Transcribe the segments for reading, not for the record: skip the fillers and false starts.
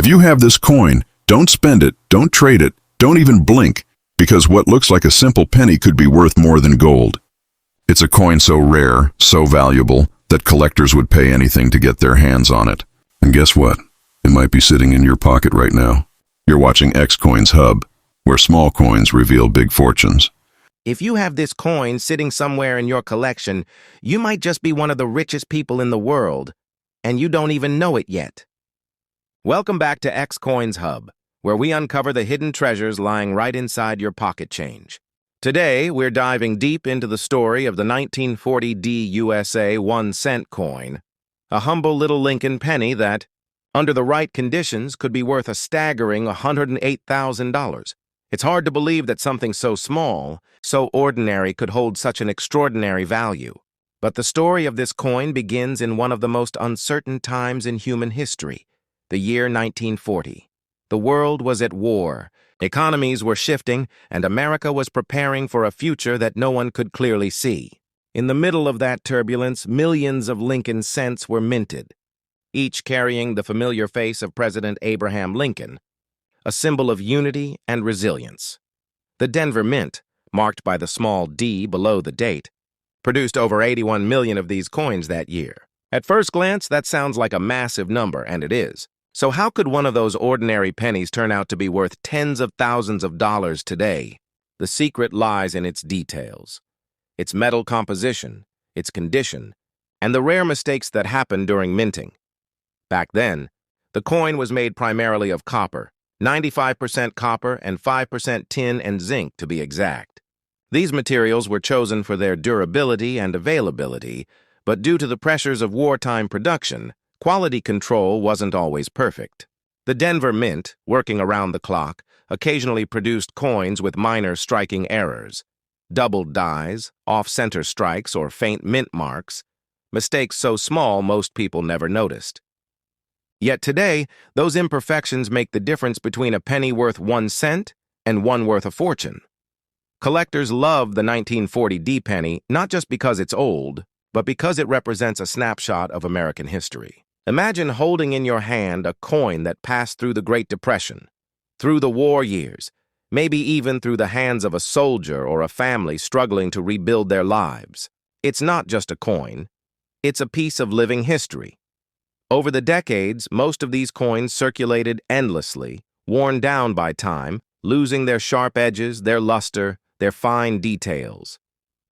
you have this coin, don't spend it, don't trade it, don't even blink, because what looks like a simple penny could be worth more than gold. It's a coin so rare, so valuable, that collectors would pay anything to get their hands on it. And guess what? It might be sitting in your pocket right now. You're watching X-Coins Hub, where small coins reveal big fortunes. If you have this coin sitting somewhere in your collection, you might just be one of the richest people in the world, and you don't even know it yet. Welcome back to X-Coins Hub, where we uncover the hidden treasures lying right inside your pocket change. Today, we're diving deep into the story of the 1940 USA 1-cent coin, a humble little Lincoln penny that, under the right conditions, could be worth a staggering $108,000. It's hard to believe that something so small, so ordinary, could hold such an extraordinary value. But the story of this coin begins in one of the most uncertain times in human history, the year 1940. The world was at war, economies were shifting, and America was preparing for a future that no one could clearly see. In the middle of that turbulence, millions of Lincoln cents were minted, each carrying the familiar face of President Abraham Lincoln, a symbol of unity and resilience. The Denver Mint, marked by the small D below the date, produced over 81 million of these coins that year. At first glance, that sounds like a massive number, and it is. So how could one of those ordinary pennies turn out to be worth tens of thousands of dollars today? The secret lies in its details, its metal composition, its condition, and the rare mistakes that happened during minting. Back then, the coin was made primarily of copper, 95% copper and 5% tin and zinc to be exact. These materials were chosen for their durability and availability, but due to the pressures of wartime production, quality control wasn't always perfect. The Denver Mint, working around the clock, occasionally produced coins with minor striking errors, doubled dies, off-center strikes, or faint mint marks, mistakes so small most people never noticed. Yet today, those imperfections make the difference between a penny worth 1 cent and one worth a fortune. Collectors love the 1940 D penny not just because it's old, but because it represents a snapshot of American history. Imagine holding in your hand a coin that passed through the Great Depression, through the war years, maybe even through the hands of a soldier or a family struggling to rebuild their lives. It's not just a coin, it's a piece of living history. Over the decades, most of these coins circulated endlessly, worn down by time, losing their sharp edges, their luster, their fine details.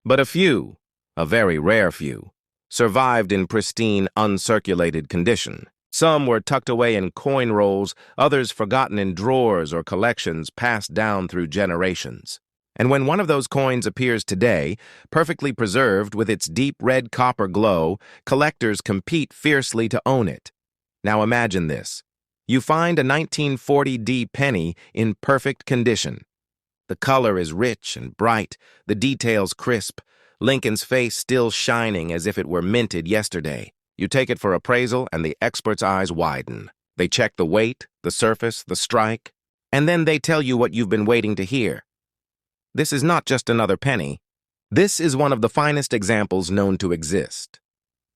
But a few, a very rare few, survived in pristine, uncirculated condition. Some were tucked away in coin rolls, others forgotten in drawers or collections passed down through generations. And when one of those coins appears today, perfectly preserved with its deep red copper glow, collectors compete fiercely to own it. Now imagine this. You find a 1940 D penny in perfect condition. The color is rich and bright, the details crisp, Lincoln's face still shining as if it were minted yesterday. You take it for appraisal and the expert's eyes widen. They check the weight, the surface, the strike, and then they tell you what you've been waiting to hear. This is not just another penny. This is one of the finest examples known to exist.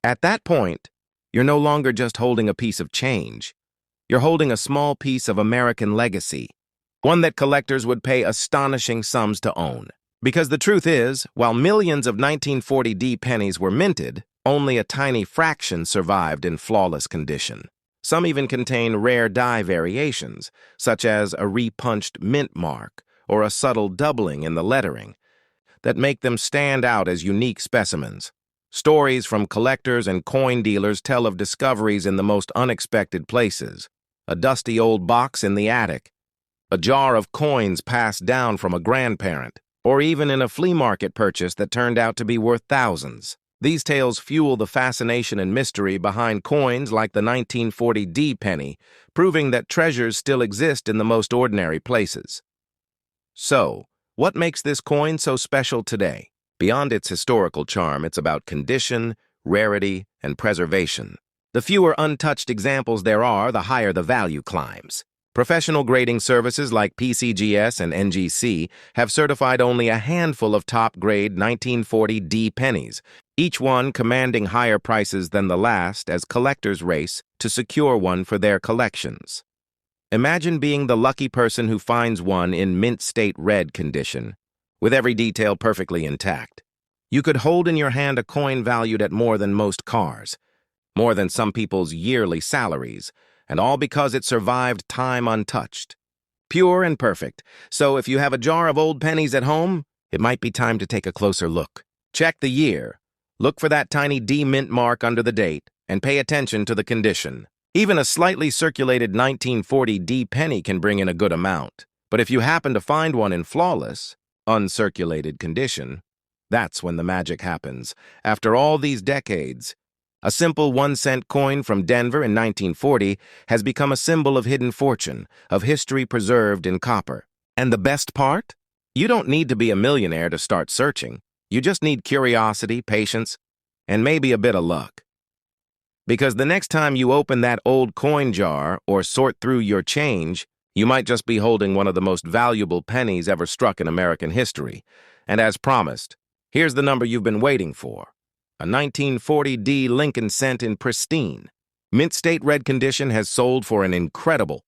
At that point, you're no longer just holding a piece of change. You're holding a small piece of American legacy, one that collectors would pay astonishing sums to own. Because the truth is, while millions of 1940 D pennies were minted, only a tiny fraction survived in flawless condition. Some even contain rare die variations, such as a repunched mint mark, or a subtle doubling in the lettering, that make them stand out as unique specimens. Stories from collectors and coin dealers tell of discoveries in the most unexpected places. A dusty old box in the attic, a jar of coins passed down from a grandparent, or even in a flea market purchase that turned out to be worth thousands. These tales fuel the fascination and mystery behind coins like the 1940 D penny, proving that treasures still exist in the most ordinary places. So, what makes this coin so special today? Beyond its historical charm, it's about condition, rarity, and preservation. The fewer untouched examples there are, the higher the value climbs. Professional grading services like PCGS and NGC have certified only a handful of top-grade 1940 D pennies, each one commanding higher prices than the last as collectors race to secure one for their collections. Imagine being the lucky person who finds one in mint state red condition, with every detail perfectly intact. You could hold in your hand a coin valued at more than most cars, more than some people's yearly salaries, and all because it survived time untouched. Pure and perfect. So if you have a jar of old pennies at home, it might be time to take a closer look. Check the year. Look for that tiny D mint mark under the date, and pay attention to the condition. Even a slightly circulated 1940 D penny can bring in a good amount. But if you happen to find one in flawless, uncirculated condition, that's when the magic happens. After all these decades, a simple 1-cent coin from Denver in 1940 has become a symbol of hidden fortune, of history preserved in copper. And the best part? You don't need to be a millionaire to start searching. You just need curiosity, patience, and maybe a bit of luck. Because the next time you open that old coin jar or sort through your change, you might just be holding one of the most valuable pennies ever struck in American history. And as promised, here's the number you've been waiting for. A 1940 D Lincoln cent in pristine, mint state red condition has sold for an incredible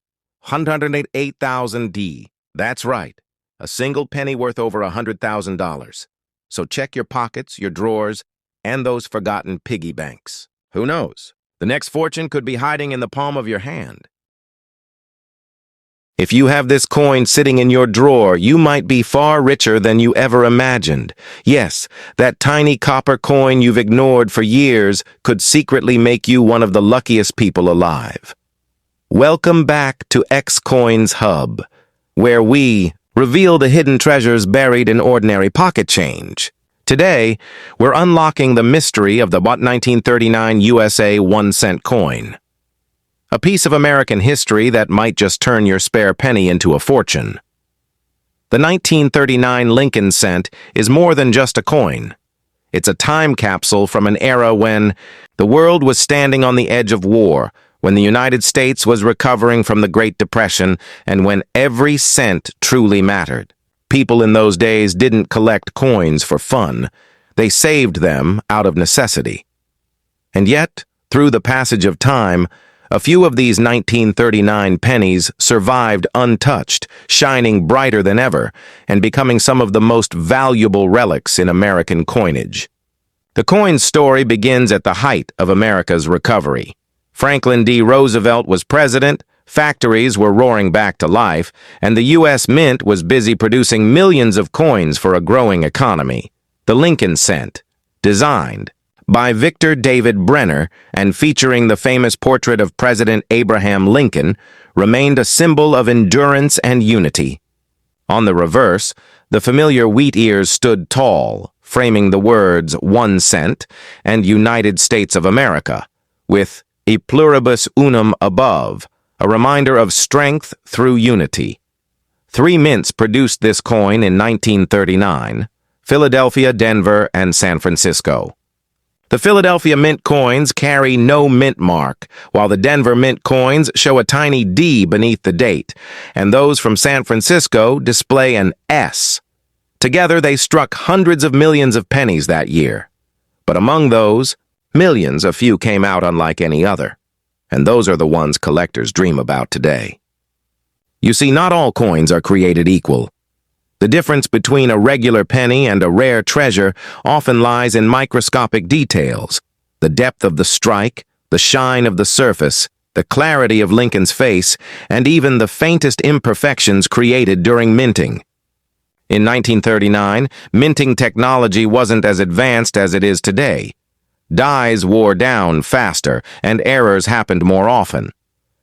108,000 D. That's right, a single penny worth over $100,000. So check your pockets, your drawers, and those forgotten piggy banks. Who knows? The next fortune could be hiding in the palm of your hand. If you have this coin sitting in your drawer, you might be far richer than you ever imagined. Yes, that tiny copper coin you've ignored for years could secretly make you one of the luckiest people alive. Welcome back to X-Coins Hub, where we reveal the hidden treasures buried in ordinary pocket change. Today, we're unlocking the mystery of the 1939 USA 1-cent coin. A piece of American history that might just turn your spare penny into a fortune. The 1939 Lincoln cent is more than just a coin. It's a time capsule from an era when the world was standing on the edge of war, when the United States was recovering from the Great Depression, and when every cent truly mattered. People in those days didn't collect coins for fun. They saved them out of necessity. And yet, through the passage of time, a few of these 1939 pennies survived untouched, shining brighter than ever, and becoming some of the most valuable relics in American coinage. The coin's story begins at the height of America's recovery. Franklin D. Roosevelt was president, factories were roaring back to life, and the U.S. Mint was busy producing millions of coins for a growing economy. The Lincoln cent, designed by Victor David Brenner and featuring the famous portrait of President Abraham Lincoln, remained a symbol of endurance and unity. On the reverse, the familiar wheat ears stood tall, framing the words 1 cent and United States of America, with E pluribus unum above, a reminder of strength through unity. 3 mints produced this coin in 1939, Philadelphia, Denver, and San Francisco. The Philadelphia mint coins carry no mint mark, while the Denver mint coins show a tiny D beneath the date, and those from San Francisco display an S. Together, they struck hundreds of millions of pennies that year. But among those, millions, a few came out unlike any other. And those are the ones collectors dream about today. You see, not all coins are created equal. The difference between a regular penny and a rare treasure often lies in microscopic details. The depth of the strike, the shine of the surface, the clarity of Lincoln's face, and even the faintest imperfections created during minting. In 1939, minting technology wasn't as advanced as it is today. Dies wore down faster, and errors happened more often.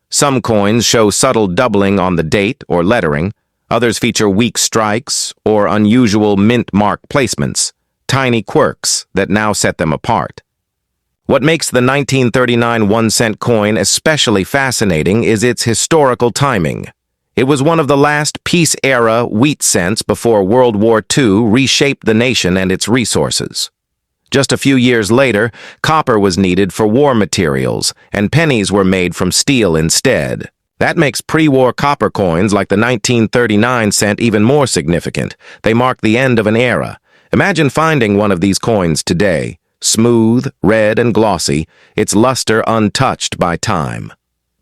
Some coins show subtle doubling on the date or lettering. Others feature weak strikes or unusual mint mark placements, tiny quirks that now set them apart. What makes the 1939 1-cent coin especially fascinating is its historical timing. It was one of the last peace-era wheat cents before World War II reshaped the nation and its resources. Just a few years later, copper was needed for war materials, and pennies were made from steel instead. That makes pre-war copper coins like the 1939 cent even more significant. They mark the end of an era. Imagine finding one of these coins today, smooth, red, and glossy, its luster untouched by time.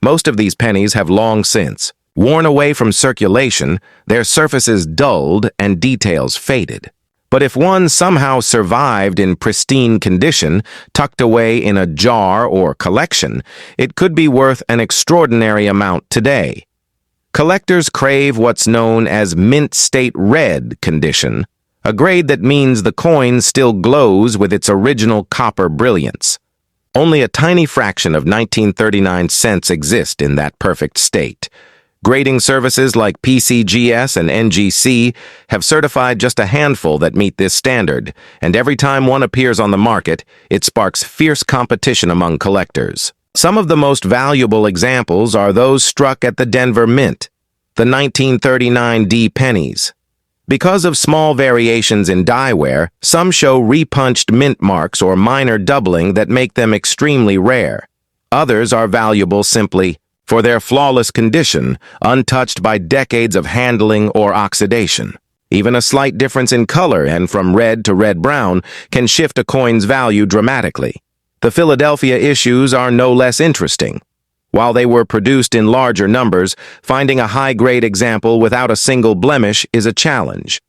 Most of these pennies have long since Worn away from circulation, their surfaces dulled and details faded. But if one somehow survived in pristine condition, tucked away in a jar or collection, it could be worth an extraordinary amount today. Collectors crave what's known as mint state red condition, a grade that means the coin still glows with its original copper brilliance. Only a tiny fraction of 1939 cents exist in that perfect state. Grading services like PCGS and NGC have certified just a handful that meet this standard, and every time one appears on the market, it sparks fierce competition among collectors. Some of the most valuable examples are those struck at the Denver Mint, the 1939 D pennies. Because of small variations in die wear, some show repunched mint marks or minor doubling that make them extremely rare. Others are valuable simply for their flawless condition, untouched by decades of handling or oxidation. Even a slight difference in color and from red to red-brown can shift a coin's value dramatically. The Philadelphia issues are no less interesting. While they were produced in larger numbers, finding a high-grade example without a single blemish is a challenge.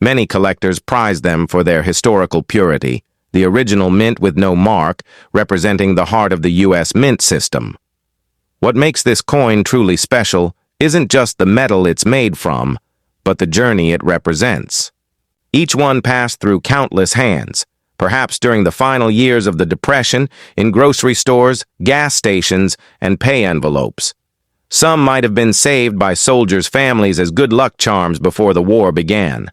Many collectors prize them for their historical purity, the original mint with no mark, representing the heart of the U.S. mint system. What makes this coin truly special isn't just the metal it's made from, but the journey it represents. Each one passed through countless hands, perhaps during the final years of the Depression, in grocery stores, gas stations, and pay envelopes. Some might have been saved by soldiers' families as good luck charms before the war began.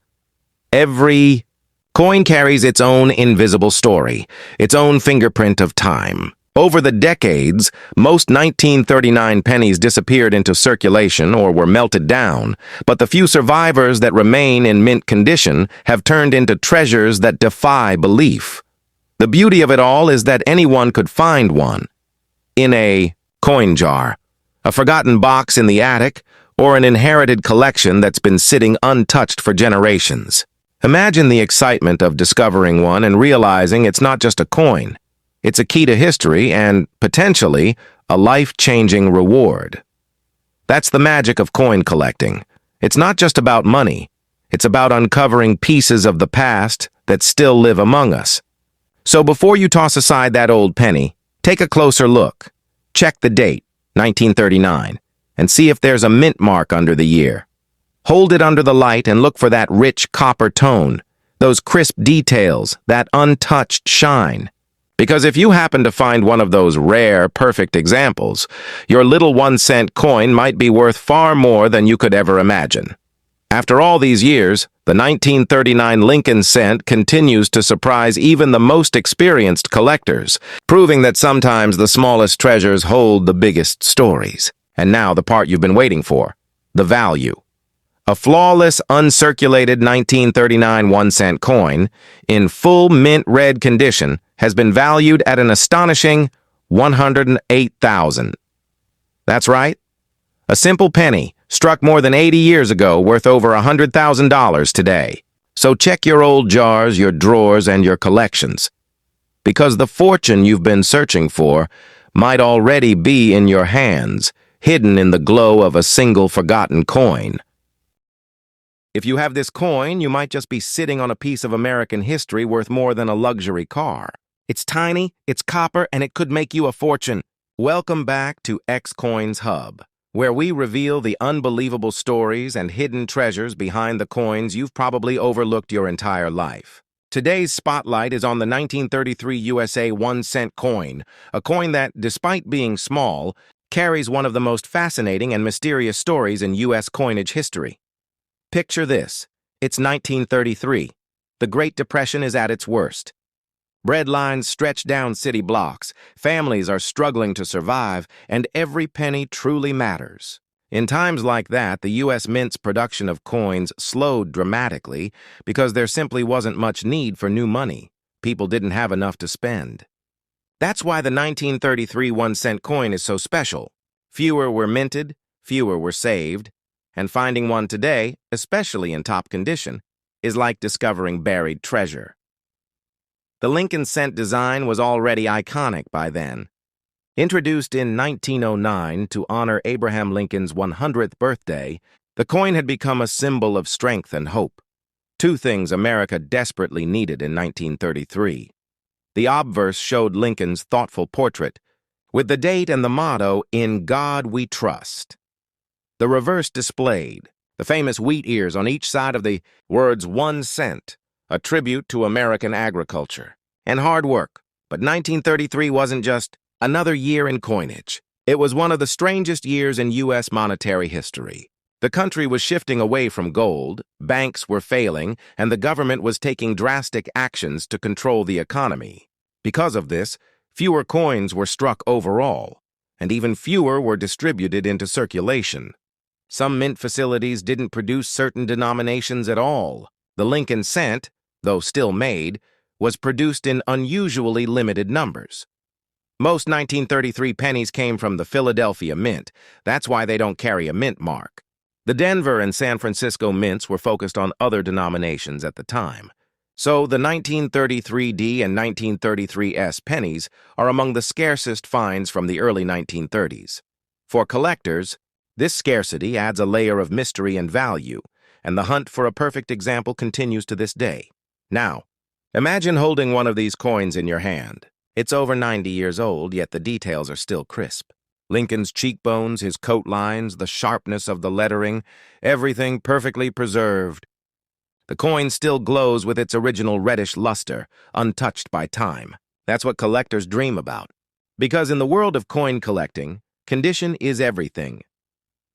Every coin carries its own invisible story, its own fingerprint of time. Over the decades, most 1939 pennies disappeared into circulation or were melted down, but the few survivors that remain in mint condition have turned into treasures that defy belief. The beauty of it all is that anyone could find one. In a coin jar, a forgotten box in the attic, or an inherited collection that's been sitting untouched for generations. Imagine the excitement of discovering one and realizing it's not just a coin. It's a key to history and, potentially, a life-changing reward. That's the magic of coin collecting. It's not just about money. It's about uncovering pieces of the past that still live among us. So before you toss aside that old penny, take a closer look. Check the date, 1939, and see if there's a mint mark under the year. Hold it under the light and look for that rich copper tone, those crisp details, that untouched shine. Because if you happen to find one of those rare, perfect examples, your little 1-cent coin might be worth far more than you could ever imagine. After all these years, the 1939 Lincoln cent continues to surprise even the most experienced collectors, proving that sometimes the smallest treasures hold the biggest stories. And now the part you've been waiting for, the value. A flawless, uncirculated 1939 1-cent coin, in full mint red condition, has been valued at an astonishing $108,000. That's right. A simple penny, struck more than 80 years ago, worth over $100,000 today. So check your old jars, your drawers, and your collections. Because the fortune you've been searching for might already be in your hands, hidden in the glow of a single forgotten coin. If you have this coin, you might just be sitting on a piece of American history worth more than a luxury car. It's tiny, it's copper, and it could make you a fortune. Welcome back to X-Coins Hub, where we reveal the unbelievable stories and hidden treasures behind the coins you've probably overlooked your entire life. Today's spotlight is on the 1933 USA 1-cent coin, a coin that, despite being small, carries one of the most fascinating and mysterious stories in U.S. coinage history. Picture this. It's 1933. The Great Depression is at its worst. Bread lines stretch down city blocks, families are struggling to survive, and every penny truly matters. In times like that, the U.S. Mint's production of coins slowed dramatically because there simply wasn't much need for new money. People didn't have enough to spend. That's why the 1933 1-cent coin is so special. Fewer were minted, fewer were saved, and finding one today, especially in top condition, is like discovering buried treasure. The Lincoln cent design was already iconic by then. Introduced in 1909 to honor Abraham Lincoln's 100th birthday, the coin had become a symbol of strength and hope. Two things America desperately needed in 1933. The obverse showed Lincoln's thoughtful portrait, with the date and the motto, "In God We Trust." The reverse displayed the famous wheat ears on each side of the words 1 cent, a tribute to American agriculture and hard work. But 1933 wasn't just another year in coinage. It was one of the strangest years in U.S. monetary history. The country was shifting away from gold, banks were failing, and the government was taking drastic actions to control the economy. Because of this, fewer coins were struck overall, and even fewer were distributed into circulation. Some mint facilities didn't produce certain denominations at all. The Lincoln cent, though still made, was produced in unusually limited numbers. Most 1933 pennies came from the Philadelphia Mint. That's why they don't carry a mint mark. The Denver and San Francisco mints were focused on other denominations at the time. So the 1933D and 1933S pennies are among the scarcest finds from the early 1930s. For collectors, this scarcity adds a layer of mystery and value, and the hunt for a perfect example continues to this day. Now, imagine holding one of these coins in your hand. It's over 90 years old, yet the details are still crisp. Lincoln's cheekbones, his coat lines, the sharpness of the lettering, everything perfectly preserved. The coin still glows with its original reddish luster, untouched by time. That's what collectors dream about. Because in the world of coin collecting, condition is everything.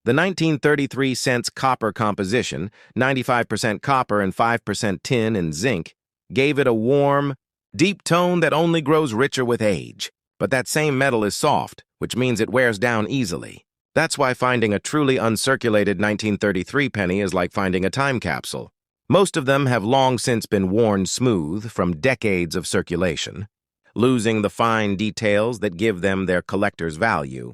The 1933 cents copper composition, 95% copper and 5% tin and zinc, gave it a warm, deep tone that only grows richer with age. But that same metal is soft, which means it wears down easily. That's why finding a truly uncirculated 1933 penny is like finding a time capsule. Most of them have long since been worn smooth from decades of circulation, losing the fine details that give them their collector's value.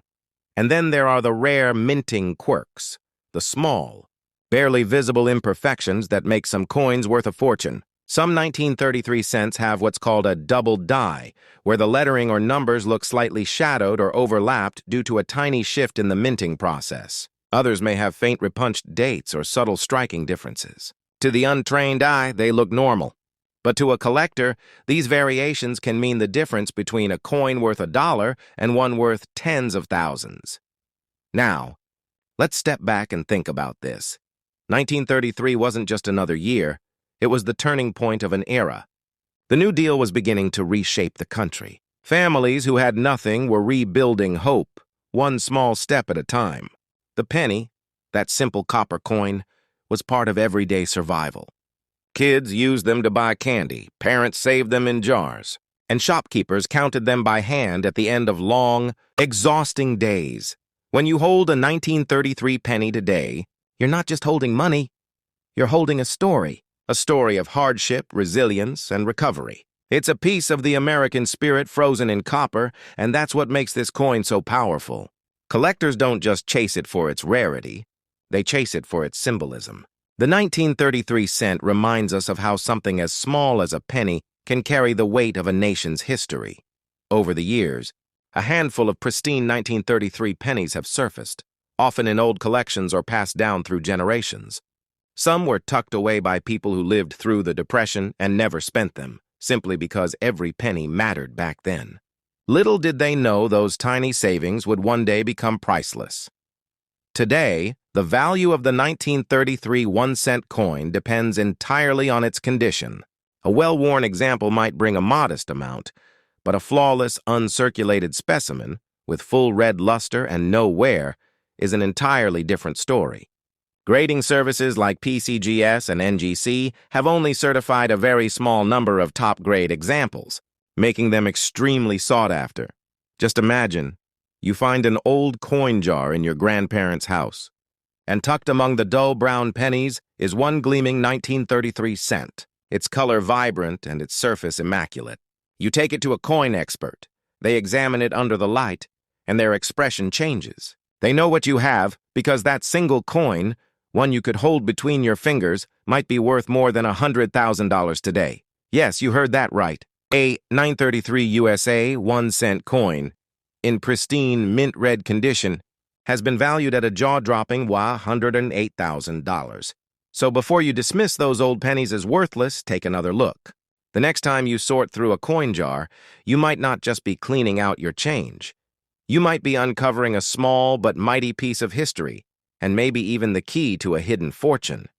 And then there are the rare minting quirks, the small, barely visible imperfections that make some coins worth a fortune. Some 1933 cents have what's called a double die, where the lettering or numbers look slightly shadowed or overlapped due to a tiny shift in the minting process. Others may have faint repunched dates or subtle striking differences. To the untrained eye, they look normal. But to a collector, these variations can mean the difference between a coin worth $1 and one worth tens of thousands. Now, let's step back and think about this. 1933 wasn't just another year. It was the turning point of an era. The New Deal was beginning to reshape the country. Families who had nothing were rebuilding hope, one small step at a time. The penny, that simple copper coin, was part of everyday survival. Kids used them to buy candy, parents saved them in jars, and shopkeepers counted them by hand at the end of long, exhausting days. When you hold a 1933 penny today, you're not just holding money, you're holding a story of hardship, resilience, and recovery. It's a piece of the American spirit frozen in copper, and that's what makes this coin so powerful. Collectors don't just chase it for its rarity, they chase it for its symbolism. The 1933 cent reminds us of how something as small as a penny can carry the weight of a nation's history. Over the years, a handful of pristine 1933 pennies have surfaced, often in old collections or passed down through generations. Some were tucked away by people who lived through the Depression and never spent them, simply because every penny mattered back then. Little did they know those tiny savings would one day become priceless. Today, the value of the 1933 1-cent coin depends entirely on its condition. A well-worn example might bring a modest amount, but a flawless, uncirculated specimen, with full red luster and no wear, is an entirely different story. Grading services like PCGS and NGC have only certified a very small number of top-grade examples, making them extremely sought after. Just imagine, you find an old coin jar in your grandparents' house, and tucked among the dull brown pennies is one gleaming 1933 cent, its color vibrant and its surface immaculate. You take it to a coin expert. They examine it under the light, and their expression changes. They know what you have because that single coin, one you could hold between your fingers, might be worth more than $100,000 today. Yes, you heard that right. A 933 USA 1-cent coin in pristine mint red condition, has been valued at a jaw-dropping $108,000. So before you dismiss those old pennies as worthless, take another look. The next time you sort through a coin jar, you might not just be cleaning out your change. You might be uncovering a small but mighty piece of history, and maybe even the key to a hidden fortune.